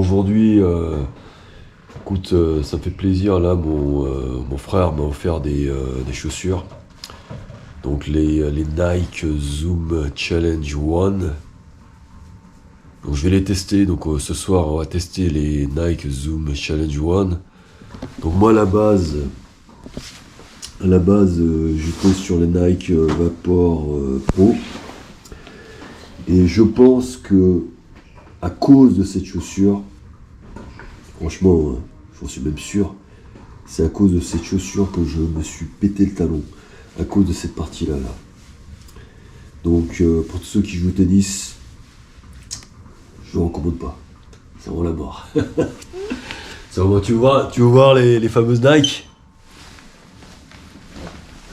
aujourd'hui, écoute, ça me fait plaisir. Là, mon frère m'a offert des chaussures. Donc les Nike Zoom Challenge One. Donc je vais les tester. Donc ce soir, on va tester les Nike Zoom Challenge One. Donc moi, à la base, j'étais sur les Nike Vapor Pro. Et je pense que à cause de cette chaussure, franchement, j'en suis même sûr, c'est à cause de cette chaussure que je me suis pété le talon, à cause de cette partie-là. Là. Donc, pour tous ceux qui jouent au tennis, je ne recommande pas. C'est vraiment la mort. C'est vraiment, tu veux voir les fameuses Nike.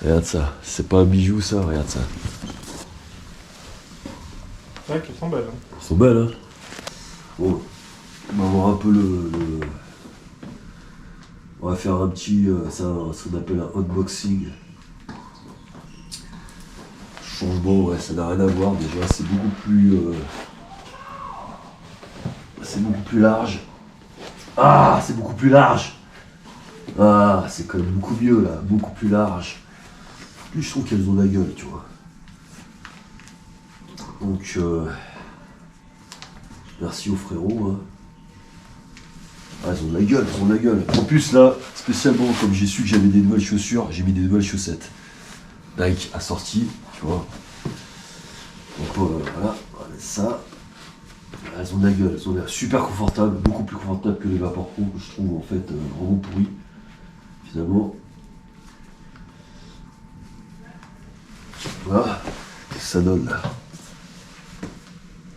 Regarde ça, c'est pas un bijou ça, regarde ça. C'est vrai qu'elles sont belles. Elles sont belles, hein. Bon, on va voir un peu on va faire un petit, ça qu'on appelle un unboxing. Changement, ouais, ça n'a rien à voir déjà, c'est beaucoup plus large. Ah, c'est beaucoup plus large. Ah, c'est quand même beaucoup mieux là, beaucoup plus large. Puis je trouve qu'elles ont la gueule, tu vois. Donc, merci aux frérots. Hein. Ah, elles ont de la gueule. En plus, là, spécialement, comme j'ai su que j'avais des nouvelles chaussures, j'ai mis des nouvelles chaussettes. Nike assorties, tu vois. Donc, voilà, ça. Elles ont de la gueule, elles ont l'air super confortables, beaucoup plus confortables que les Vapor Pro, que je trouve en fait vraiment pourri, finalement. Voilà, qu'est-ce que ça donne là?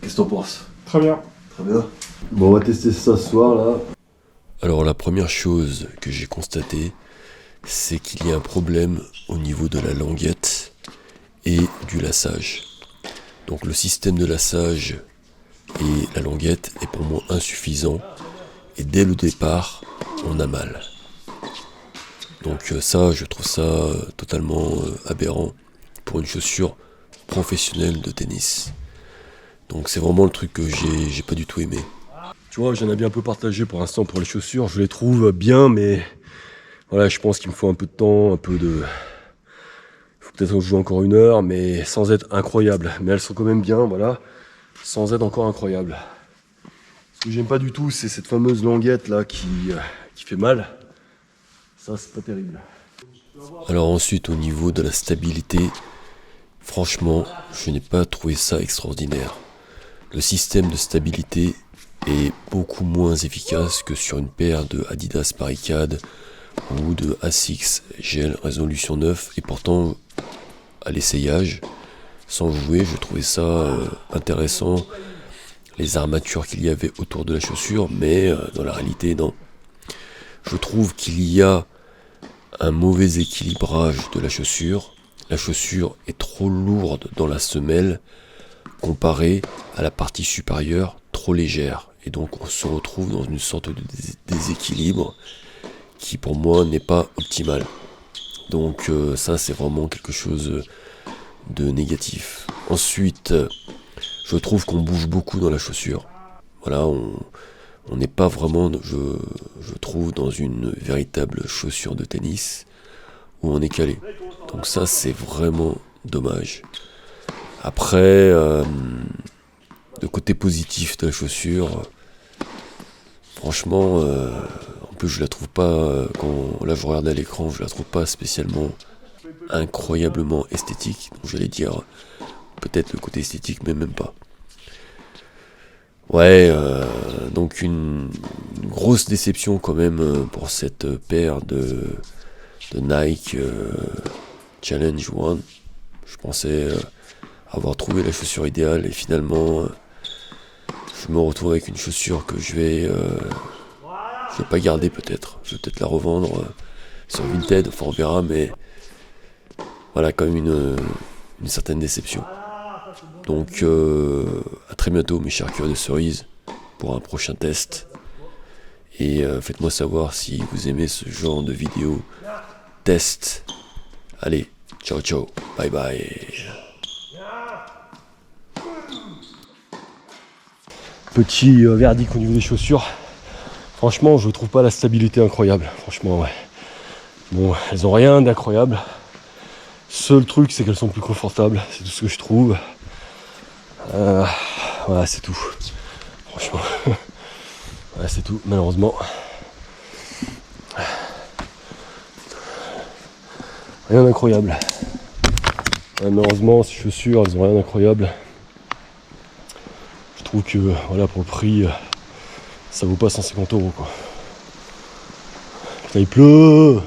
Qu'est-ce que t'en penses? Très bien. Très bien. Bon, on va tester ça ce soir là. Alors la première chose que j'ai constatée, c'est qu'il y a un problème au niveau de la languette et du laçage. Donc le système de laçage et la languette est pour moi insuffisant et dès le départ, on a mal. Donc ça, je trouve ça totalement aberrant pour une chaussure professionnelle de tennis. Donc c'est vraiment le truc que j'ai pas du tout aimé. Tu vois, j'en ai bien un peu partagé pour l'instant pour les chaussures. Je les trouve bien, mais voilà, je pense qu'il me faut un peu de temps, il faut peut-être que je joue encore 1 heure, mais sans être incroyable. Mais elles sont quand même bien, voilà, sans être encore incroyable. Ce que j'aime pas du tout, c'est cette fameuse languette là qui fait mal. Ça, c'est pas terrible. Alors ensuite, au niveau de la stabilité, franchement, je n'ai pas trouvé ça extraordinaire. Le système de stabilité est beaucoup moins efficace que sur une paire de Adidas Barricade ou de Asics Gel Résolution 9. Et pourtant, à l'essayage, sans jouer, je trouvais ça intéressant. Les armatures qu'il y avait autour de la chaussure, mais dans la réalité, non. Je trouve qu'il y a un mauvais équilibrage de la chaussure. La chaussure est trop lourde dans la semelle comparée à la partie supérieure trop légère. Et donc on se retrouve dans une sorte de déséquilibre qui pour moi n'est pas optimal. Donc ça c'est vraiment quelque chose de négatif. Ensuite, je trouve qu'on bouge beaucoup dans la chaussure. Voilà, on n'est pas vraiment, je trouve, dans une véritable chaussure de tennis où on est calé. Donc ça, c'est vraiment dommage. Après, le côté positif de la chaussure, franchement, en plus je la trouve pas, quand là je regarde à l'écran, je la trouve pas spécialement incroyablement esthétique. Donc j'allais dire peut-être le côté esthétique, mais même pas. Ouais, donc une grosse déception quand même pour cette paire de Nike Challenge One. Je pensais avoir trouvé la chaussure idéale et finalement je me retrouve avec une chaussure que je vais pas garder peut-être. Je vais peut-être la revendre sur Vinted, enfin on verra, mais voilà quand même une certaine déception. Donc à très bientôt mes chers curieux de cerises pour un prochain test. Et faites-moi savoir si vous aimez ce genre de vidéo test. Allez, ciao ciao, bye bye. Petit verdict au niveau des chaussures. Franchement, je trouve pas la stabilité incroyable. Franchement, ouais. Bon, elles ont rien d'incroyable. Seul truc, c'est qu'elles sont plus confortables. C'est tout ce que je trouve. Voilà, c'est tout. Franchement. Ouais, c'est tout, malheureusement. Rien d'incroyable. Ouais, malheureusement, ces chaussures, elles ont rien d'incroyable. Je trouve que, voilà, pour le prix, ça vaut pas 150 € quoi. Putain, il pleut!